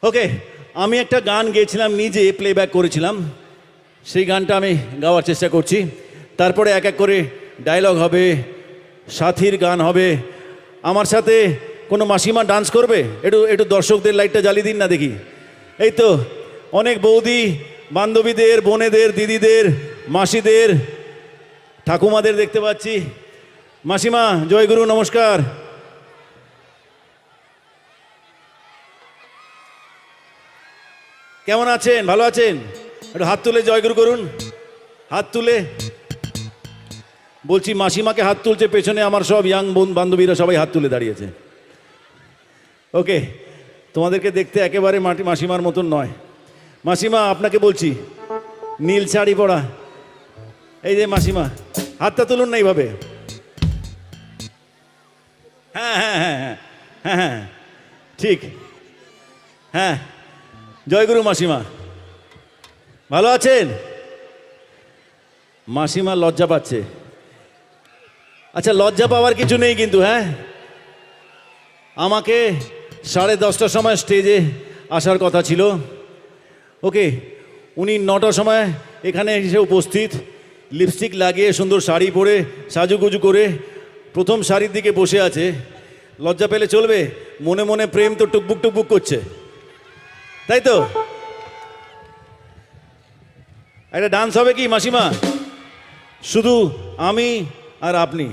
ওকে, আমি একটা গান গেয়েছিলাম, নিজে প্লেব্যাক করেছিলাম। সেই গানটা আমি গাওয়ার চেষ্টা করছি। তারপরে এক এক করে ডায়লগ হবে, সাথীর গান হবে। আমার সাথে কোনো মাসিমা ডান্স করবে? একটু একটু দর্শকদের লাইটটা জ্বালিয়ে দিন না দেখি। এই তো অনেক বৌদি, বান্ধবীদের, বোনেদের, দিদিদের, মাসিদের, ঠাকুমাদের দেখতে পাচ্ছি। মাসিমা জয়গুরু, নমস্কার। কেমন আছেন? ভালো আছেন? একটু হাত তুলে জয়গুরু করুন, হাত তুলে। বলছি মাসিমাকে হাত তুলছে, পেছনে আমার সব ইয়াং বোন বান্ধবীরা সবাই হাত তুলে দাঁড়িয়েছে। ওকে, তোমাদেরকে দেখতে একেবারে মাসিমার মতন নয়। মাসিমা আপনাকে বলছি, নীল শাড়ি পরা, এই যে মাসিমা, হাতটা তুলুন না এইভাবে। হ্যাঁ হ্যাঁ হ্যাঁ হ্যাঁ হ্যাঁ হ্যাঁ ঠিক, হ্যাঁ। জয়গুরু মাসিমা, ভালো আছেন? মাসিমা লজ্জা পাচ্ছে। আচ্ছা, লজ্জা পাওয়ার কিছু নেই কিন্তু। হ্যাঁ, আমাকে 10:30টার সময় স্টেজে আসার কথা ছিল। ওকে, উনি 9টার সময় এখানে এসে উপস্থিত, লিপস্টিক লাগিয়ে সুন্দর শাড়ি পরে সাজুগুজু করে প্রথম সারির দিকে বসে আছে। লজ্জা পেলে চলবে? মনে মনে প্রেম তো টুকবুক টুকবুক করছে, তাই তো? একটা ডান্স হবে কি মাসিমা? শুধু আমি আর আপনি,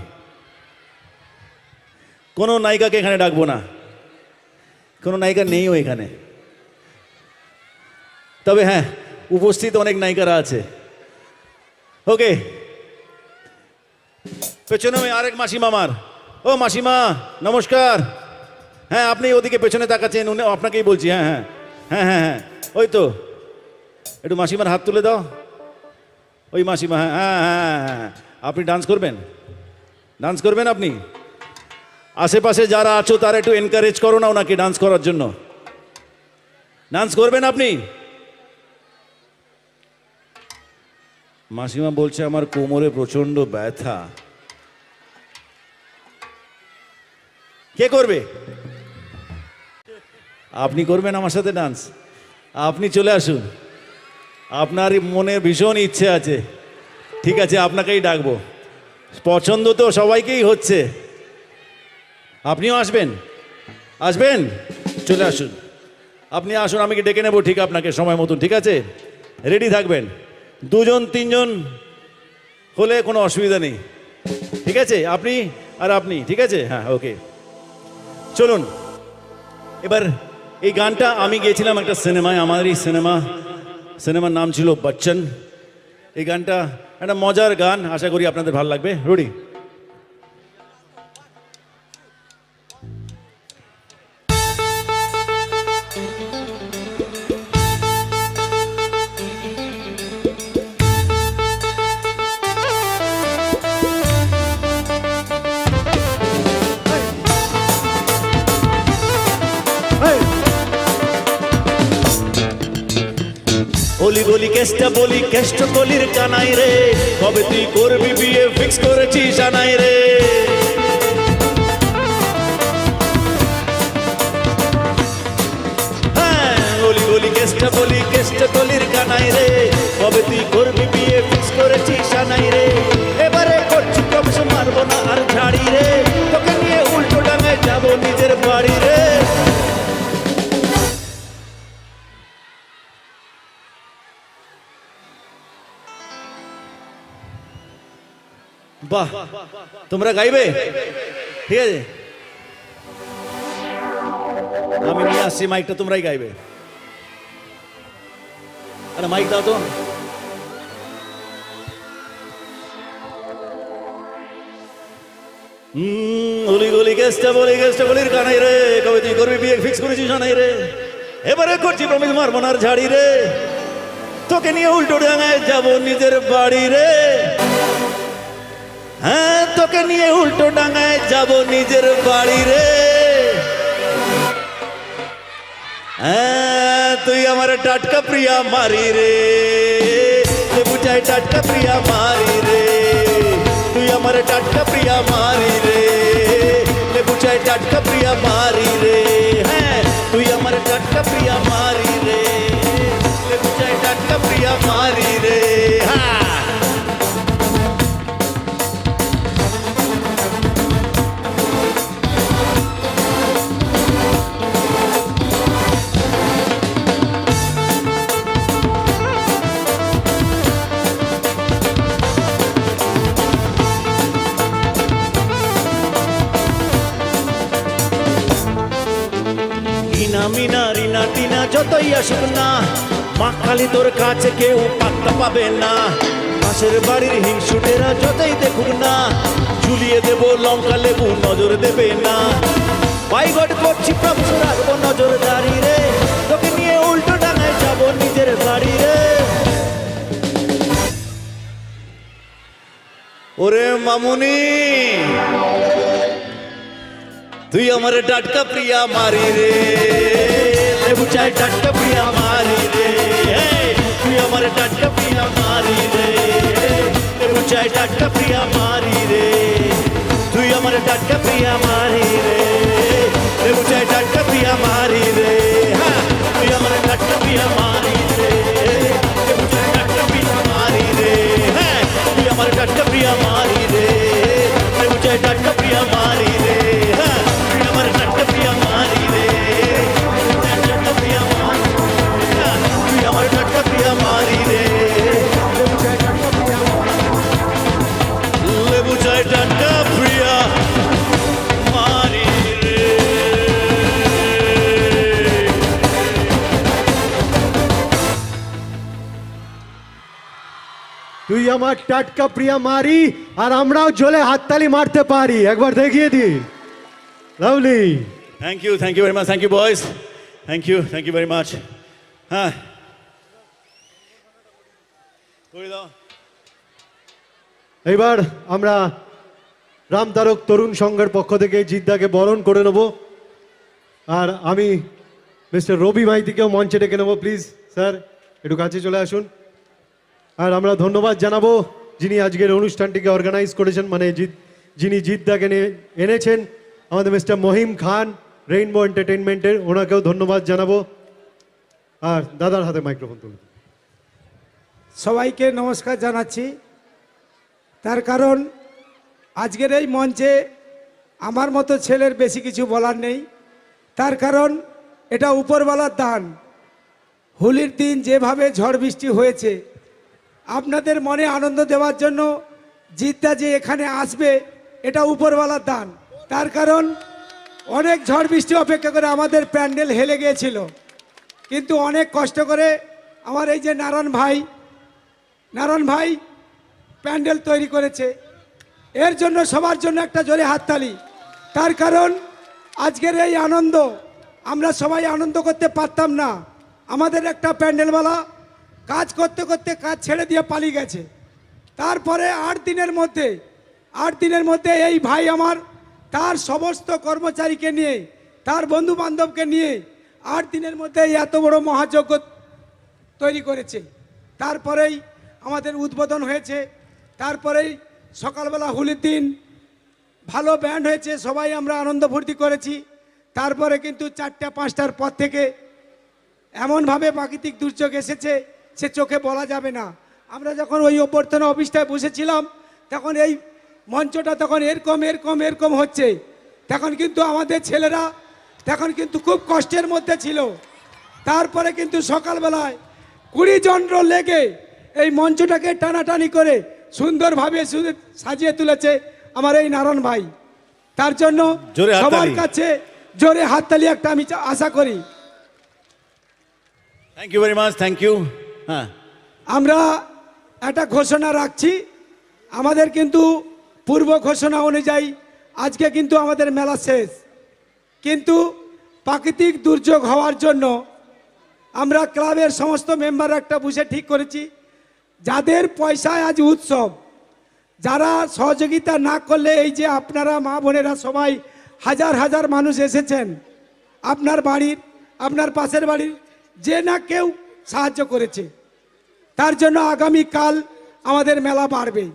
কোনো নায়িকাকে এখানে ডাকবো না, কোনো নায়িকা নেইও এখানে। তবে হ্যাঁ, উপস্থিত অনেক নায়িকারা আছে। ওকে, পেছনে আরেক মাসিমা আমার। ও মাসিমা নমস্কার। হ্যাঁ, আপনি ওদিকে পেছনে তাকাচ্ছেন, উনি আপনাকেই বলছি। হ্যাঁ হ্যাঁ হ্যাঁ হ্যাঁ হ্যাঁ, ওই তো, একটু মাসিমার হাত তুলে দাও। ওই মাসিমা, হ্যাঁ হ্যাঁ হ্যাঁ হ্যাঁ। আপনি ডান্স করবেন? ডান্স করবেন আপনি? আশেপাশে যারা আছো তারা একটু এনকারেজ করো না ওনাকে ডান্স করার জন্য। ডান্স করবেন আপনি? মাসিমা বলছে আমার কোমরে প্রচন্ড ব্যথা। কে করবে? আপনি করবেন আমার সাথে ডান্স? আপনি চলে আসুন, আপনার মনে ভীষণ ইচ্ছে আছে। ঠিক আছে, আপনাকেই ডাকবো। পছন্দ তো সবাইকেই হচ্ছে। আপনিও আসবেন? আসবেন? চলে আসুন, আপনি আসুন, আমি ডেকে নেবো ঠিক আপনাকে সময় মতন। ঠিক আছে, রেডি থাকবেন। 2-3 হলে কোনো অসুবিধা নেই। ঠিক আছে, আপনি আর আপনি, ঠিক আছে? হ্যাঁ, ওকে, চলুন। এবার এই গানটা আমি গেয়েছিলাম একটা সিনেমায়, আমার এই সিনেমার নাম ছিল বচ্চন। এই গানটা একটা মজার গান, আশা করি আপনাদের ভালো লাগবে। রেডি? বলি বলি কেষ্টা বলি, কেষ্ট কলির কানাই রে, কবে তুই করবি বিয়ে ফিক্স করেছিস জানাই রে। হ্যাঁ, বলি বলি কেষ্টা বলি, কেষ্ট কলির কানাই রে, কবে তুই করবি বিয়ে ফিক্স করেছিস জানাই রে। এবারে করছি প্রবেশ, মারবো না আর ঝাড়ি রে, তোকে নিয়ে উল্টো ডাঙায় যাবো নিজের বাড়ি রে। বাহ, তোমরা গাইবে? ঠিক আছে, আমি নিয়ে আসছি মাইকটা, তোমরাই গাইবে। আরে মাইক দাও তো। গলি গলি কেষ্টা বলি, কেষ্টা বলির কানাই রে, কবে তুই করবি বিয়ে ফিক্স করেছিস জানাই রে। এবারে করছি প্রমিস, মারবো না আর ঝাড়ি রে, তোকে নিয়ে উল্টো ডাঙায় যাবো নিজের বাড়ি রে। হ্যাঁ, তোকে নিয়ে উল্টো ডাঙায় যাব নিজের বাড়ি রে। হ্যাঁ, তুই আমার টাটকা প্রিয়া মারি রে, বুঝাই টাটকা প্রিয়া মারি রে। তুই আমার টাটকা প্রিয়া মারি রে, বুঝাই টাটকা প্রিয়া মারি রে। হ্যাঁ, তুই আমার টাটকা প্রিয়া মারি রে, লেবু চাই টাটকা প্রিয়া মারি রে। হ্যাঁ মিনা রিনা টিনা যতই আসুক না, মা খালি তোর কাছে কেউ পাত্তা পাবে না। পাশের বাড়ির হিংসুটেরা যতই দেখুক না, ঝুলিয়ে দেব লঙ্কা লেবু নজর দেবে না। বাইগট করছি প্রভু রাখবো নজর দাঁড়ি রে, তোকে নিয়ে উল্টো ডাঙায় যাবো নিজের বাড়ি রে। ওরে মামুনি তুই আমার টাটকা প্রিয়া মারি রে, লেবু চাই টাটকা প্রিয়া মারি রে। তুই আমার টাটকা প্রিয়া মারি রে, লেবু চাই টাটকা প্রিয়া মারি রে। তুই আমার টাটকা প্রিয়া মারি রে, লেবু চাই টাটকা প্রিয়া মারি রে। তুই আমার টাটকা প্রিয়া মারি রে, লেবু চাই টাটকা প্রিয়া মারি রে। তুই আমার টাটকা প্রিয়া মারি রে, লেবু চাই টাটকা প্রিয়া মারি রে। তুই আমার টাটকা প্রিয়া মারি, আর আমরাও জলে হাততালি মারতে পারি, একবার দেখিয়ে দি। Lovely, thank you very much, thank you boys, thank you very much. হ্যাঁ এইবার আমরা রামতারক তরুণ সংঘের পক্ষ থেকে জিদ্দাকে বরণ করে নেব, আর আমি মিস্টার রবি মাইতিকেও মঞ্চে ডেকে নেবো। প্লিজ স্যার একটু কাছে চলে আসুন। আর আমরা ধন্যবাদ জানাবো যিনি আজকের অনুষ্ঠানটিকে অর্গানাইজ করেছেন, মানে যিনি জিদ্দাকে এনেছেন, আমাদের মিস্টার মহিম খান রেইনবো এন্টারটেইনমেন্টের, ওনাকেও ধন্যবাদ জানাবো। আর দাদার হাতে মাইক্রোফোন তুলুন। সবাইকে নমস্কার জানাচ্ছি। তার কারণ আজকের এই মঞ্চে আমার মতো ছেলের বেশি কিছু বলার নেই। তার কারণ এটা উপরওয়ালার দান। হোলির দিন যেভাবে ঝড় বৃষ্টি হয়েছে, আপনাদের মনে আনন্দ দেওয়ার জন্য জিদ্দা যে এখানে আসবে, এটা উপরওয়ালার দান। তার কারণ অনেক ঝড় বৃষ্টি অপেক্ষা করে আমাদের প্যান্ডেল হেলে গিয়েছিল, কিন্তু অনেক কষ্ট করে আমার এই যে নারায়ণ ভাই প্যান্ডেল তৈরি করেছে। এর জন্য সবার জন্য একটা জোরে হাততালি। তার কারণ আজকের এই আনন্দ আমরা সবাই আনন্দ করতে পারতাম না। আমাদের একটা প্যান্ডেলওয়ালা কাজ করতে করতে কাজ ছেড়ে দিয়ে পালিয়ে গেছে। তারপরে 8 দিনের মধ্যে এই ভাই আমার তার সমস্ত কর্মচারীকে নিয়ে, তার বন্ধু বান্ধবকে নিয়ে 8 দিনের মধ্যে এত বড় মহাযজ্ঞ তৈরি করেছে। তারপরেই আমাদের উদ্বোধন হয়েছে, তারপরেই সকালবেলা হোলির দিন ভালো ব্যান্ড হয়েছে, সবাই আমরা আনন্দ ফুর্তি করেছি। তারপরে কিন্তু 4টা-5টার পর থেকে এমনভাবে প্রাকৃতিক দুর্যোগ এসেছে, সে চোখে বলা যাবে না। আমরা যখন ওই অভ্যর্থনা অফিসটায় বসেছিলাম, তখন এই মঞ্চটা তখন এরকম হচ্ছে। তখন কিন্তু আমাদের ছেলেরা তখন কিন্তু খুব কষ্টের মধ্যে ছিল। তারপরে কিন্তু সকালবেলায় 20 জন লেগে এই মঞ্চটাকে টানাটানি করে সুন্দরভাবে সাজিয়ে তুলেছে আমার এই নারায়ণ ভাই। তার জন্য সবার কাছে জোরে হাততালি একটা আমি আশা করি। Thank you very much, thank you. হ্যাঁ, আমরা একটা ঘোষণা রাখছি। আমাদের কিন্তু পূর্ব ঘোষণা অনুযায়ী আজকে কিন্তু আমাদের মেলা শেষ, কিন্তু প্রাকৃতিক দুর্যোগ হওয়ার জন্য আমরা ক্লাবের সমস্ত মেম্বার একটা বুঝে ঠিক করেছি, যাদের পয়সায় আজ উৎসব, যারা সহযোগিতা না করলে, এই যে আপনারা মা বোনেরা সবাই হাজার হাজার মানুষ এসেছেন, আপনার বাড়ির, আপনার পাশের বাড়ির যে না কেউ সাহায্য করেছে, তার জন্য আগামীকাল আমাদের মেলা বাড়বে।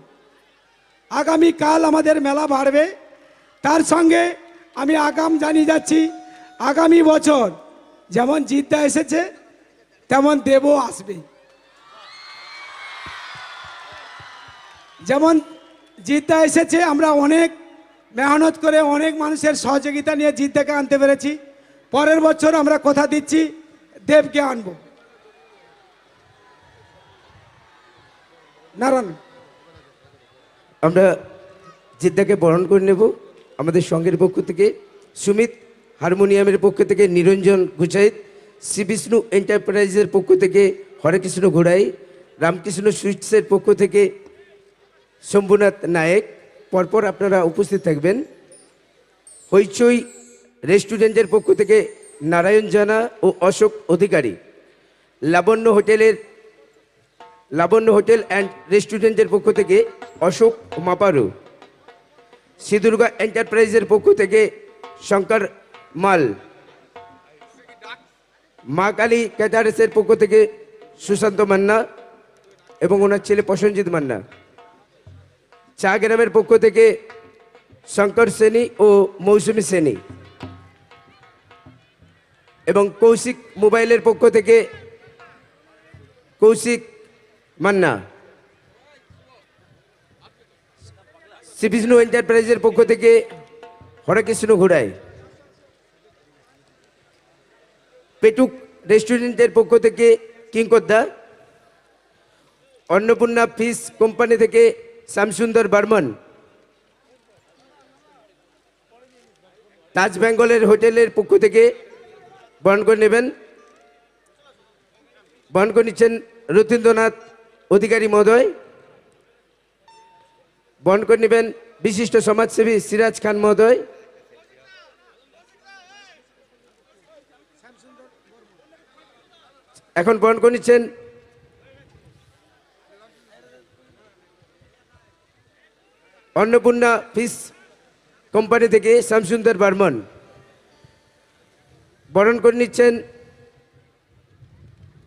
তার সঙ্গে আমি আগাম জানিয়ে যাচ্ছি, আগামী বছর যেমন জিদ্দা এসেছে তেমন দেবও আসবে। যেমন জিদ্দা এসেছে, আমরা অনেক মেহনত করে অনেক মানুষের সহযোগিতা নিয়ে জিদ্দাকে আনতে পেরেছি। পরের বছর আমরা কথা দিচ্ছি দেবকে আনবো। নারায়ণ, আমরা জিদ্দাকে বরণ করে নেব। আমাদের সঙ্গের পক্ষ থেকে সুমিত, হারমোনিয়ামের পক্ষ থেকে নিরঞ্জন গুচাইত, শ্রী বিষ্ণু এন্টারপ্রাইজের পক্ষ থেকে হরেকৃষ্ণ ঘোড়াই, রামকৃষ্ণ সুইটসের পক্ষ থেকে শম্ভুনাথ নায়েক। পরপর আপনারা উপস্থিত থাকবেন। হইচই রেস্টুরেন্টের পক্ষ থেকে নারায়ণ জানা ও অশোক অধিকারী, লাবণ্য হোটেল অ্যান্ড রেস্টুরেন্টের পক্ষ থেকে অশোক মাপারু, শ্রীদুর্গা এন্টারপ্রাইজের পক্ষ থেকে শঙ্কর মাল, মা কালী ক্যাটারেসের পক্ষ থেকে সুশান্ত মান্না এবং ওনার ছেলে প্রসেনজিৎ মান্না, চা গ্রামের পক্ষ থেকে শঙ্কর সেনী ও মৌসুমী সেনী, এবং কৌশিক মোবাইলের পক্ষ থেকে কৌশিক মান্না, শ্রী বিষ্ণু এন্টারপ্রাইজের পক্ষ থেকে হরেকৃষ্ণ ঘোড়াই, পেটুক রেস্টুরেন্টের পক্ষ থেকে কিঙ্করদা, অন্নপূর্ণা ফিশ কোম্পানি থেকে শ্যামসুন্দর বর্মন, তাজ বেঙ্গলের হোটেলের পক্ষ থেকে বরণ করে নেবেন। বরণ করে নিচ্ছেন রতীন্দ্রনাথ অধিকারী মহোদয়। বরণ করে নেবেন বিশিষ্ট সমাজসেবী সিরাজ খান মহোদয়। এখন বরণ করে নিচ্ছেন অন্নপূর্ণা ফিশ কোম্পানি থেকে শ্যামসুন্দর বর্মন। বরণ করে নিচ্ছেন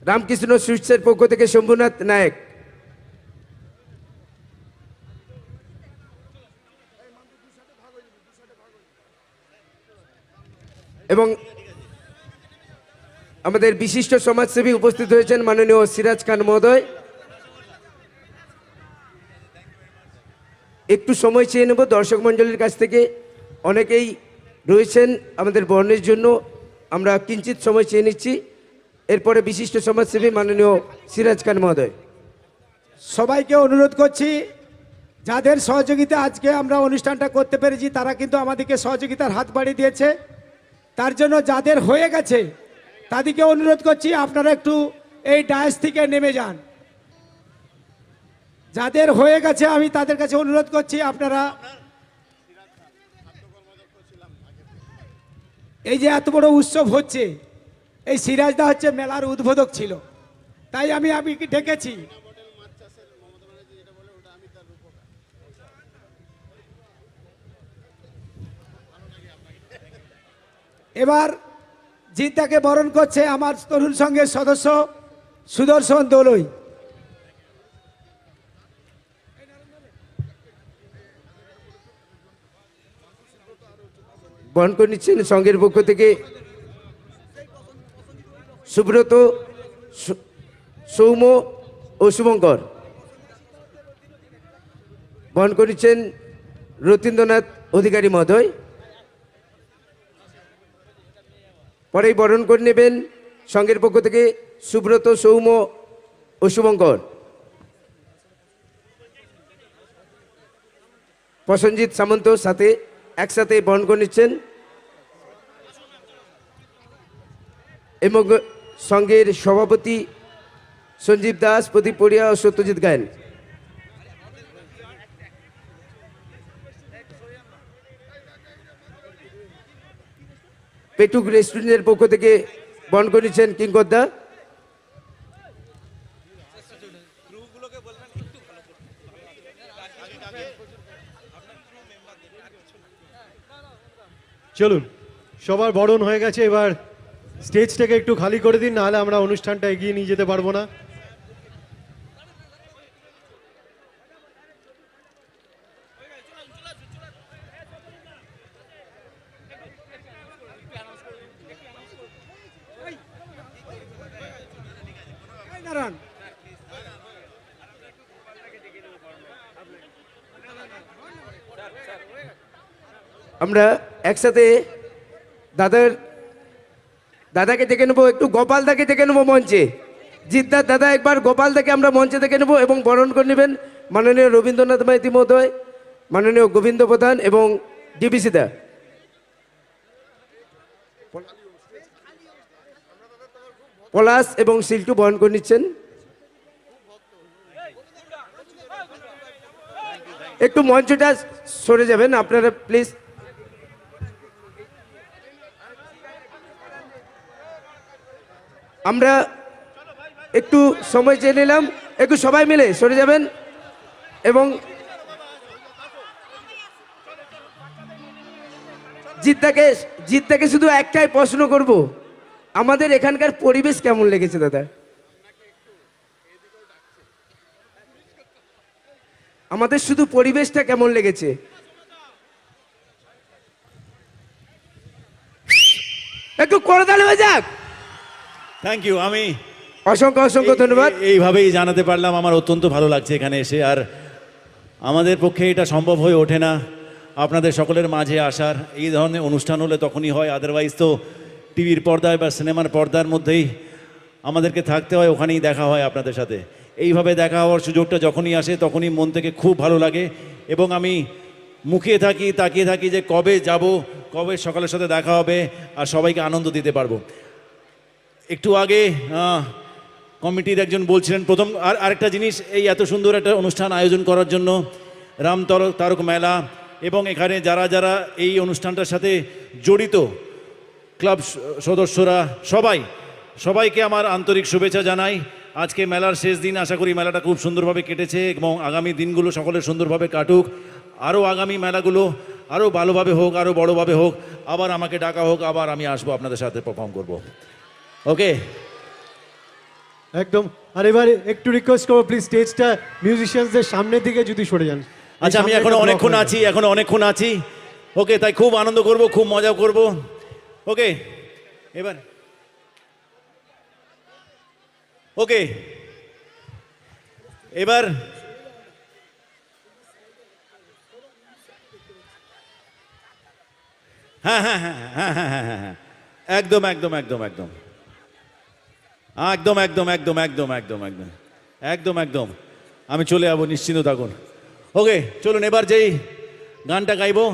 রামকৃষ্ণ সুইটসের পক্ষ থেকে শম্ভুনাথ নায়েক। এবং আমাদের বিশিষ্ট সমাজসেবী উপস্থিত হয়েছেন মাননীয় সিরাজ খান মহোদয়। একটু সময় চেয়ে নেব দর্শক মণ্ডলীর কাছ থেকে, অনেকেই রয়েছেন আমাদের বরণের জন্য। আমরা কিঞ্চিত সময় চেয়ে নিচ্ছি। এরপরে বিশিষ্ট সমাজসেবী মাননীয় সিরাজ খান মহোদয়। সবাইকে অনুরোধ করছি, যাদের সহযোগিতা আজকে আমরা অনুষ্ঠানটা করতে পেরেছি তারা কিন্তু আমাদেরকে সহযোগিতার হাত বাড়িয়ে দিয়েছে। তার জন্য যাদের হয়ে গেছে তাদেরকে অনুরোধ করছি আপনারা একটু এই ডায়াস থেকে নেমে যান। যাদের হয়ে গেছে আমি তাদের কাছে অনুরোধ করছি আপনারা, এই যে এত বড় উৎসব হচ্ছে, এই সিরাজদা হচ্ছে মেলার উদ্বোধক ছিল, তাই আমি ডেকেছি। এবার জিদ্দাকে বরণ করছে আমার তরুণ সংঘের সদস্য সুদর্শন দোলই। বরণ করে নিচ্ছেন সংঘের পক্ষ থেকে সুব্রত, সৌম্য ও শুভঙ্কর। বরণ করে নিচ্ছেন রতীন্দ্রনাথ অধিকারী মহোদয়। পরেই বরণ করে নেবেন সংঘের পক্ষ থেকে সুব্রত, সৌম্য ও শুভঙ্কর। প্রসেনজিৎ সামন্ত সাথে একসাথে বরণ করে নিচ্ছেন এবং সংঘের সভাপতি সঞ্জীব দাস, প্রদীপ পড়িয়া ও সত্যজিৎ গায়েন। পেটুক রেস্টুরেন্টের পক্ষ থেকে বরণ করে নিচ্ছেন কিঙ্করদা। চলুন, সবার বরণ হয়ে গেছে, এবার স্টেজটাকে একটু খালি করে দিন, নাহলে আমরা অনুষ্ঠানটা এগিয়ে নিয়ে যেতে পারবো না। দাঁড়ান। আমরা একসাথে দাদাকে ডেকে নেবো, একটু গোপালদাকে ডেকে নেবো মঞ্চে। জিদ্দার দাদা একবার গোপালদাকে আমরা মঞ্চে ডেকে নেবো এবং বরণ করে নেবেন মাননীয় রবীন্দ্রনাথ মাইতি মহোদয়, মাননীয় গোবিন্দ প্রধান এবং ডিবিসি দা। পলাশ এবং সিল্টু বরণ করে নিচ্ছেন। একটু মঞ্চটা সরে যাবেন আপনারা প্লিজ। আমরা একটু সময় চেয়ে নিলাম, একটু সবাই মিলে সরে যাবেন। এবং জিদ্দাকে শুধু একটাই প্রশ্ন করব, আমাদের এখানকার পরিবেশ কেমন লেগেছে দাদা? আমাদের শুধু পরিবেশটা কেমন লেগেছে? একটু করতালি হয়ে যাক। Thank you. আমি অসংখ্য অসংখ্য ধন্যবাদ। এইভাবেই জানাতে পারলাম আমার অত্যন্ত ভালো লাগছে এখানে এসে। আর আমাদের পক্ষে এটা সম্ভব হয়ে ওঠে না আপনাদের সকলের মাঝে আসার। এই ধরনের অনুষ্ঠান হলে তখনই হয়, আদারওয়াইজ তো টিভির পর্দায় বা সিনেমার পর্দার মধ্যেই আমাদেরকে থাকতে হয়, ওখানেই দেখা হয় আপনাদের সাথে। এইভাবে দেখা হওয়ার সুযোগটা যখনই আসে তখনই মন থেকে খুব ভালো লাগে এবং আমি মুখিয়ে থাকি, তাকিয়ে থাকি যে কবে যাব, কবে সকালের সাথে দেখা হবে আর সবাইকে আনন্দ দিতে পারবো। একটু আগে কমিটির একজন বলছিলেন প্রথম আরেকটা জিনিস, এই এত সুন্দর একটা অনুষ্ঠান আয়োজন করার জন্য রাম তারক মেলা এবং এখানে যারা যারা এই অনুষ্ঠানটার সাথে জড়িত ক্লাব সদস্যরা সবাইকে আমার আন্তরিক শুভেচ্ছা জানাই। আজকে মেলার শেষ দিন, আশা করি মেলাটা খুব সুন্দরভাবে কেটেছে এবং আগামী দিনগুলো সকলের সুন্দরভাবে কাটুক। আরও আগামী মেলাগুলো আরও ভালোভাবে হোক, আরও বড়োভাবে হোক, আবার আমাকে ডাকা হোক, আবার আমি আসবো আপনাদের সাথে পারফর্ম করব। ওকে, একদম। আর এবারে একটু রিকোয়েস্ট করবো প্লিজ স্টেজটা মিউজিশিয়ানসদের সামনের দিকে যদি সরে যান। আচ্ছা আমি এখনো অনেকক্ষণ আছি। ওকে, তাই খুব আনন্দ করব, খুব মজা করব। ওকে, এবার হ্যাঁ হ্যাঁ হ্যাঁ হ্যাঁ হ্যাঁ হ্যাঁ হ্যাঁ একদম একদম একদম একদম একদম একদম একদম একদম একদম একদম একদম একদম আমি চলে যাবো, নিশ্চিন্ত থাকুন। ওকে, চলুন এবার যেই গানটা গাইবো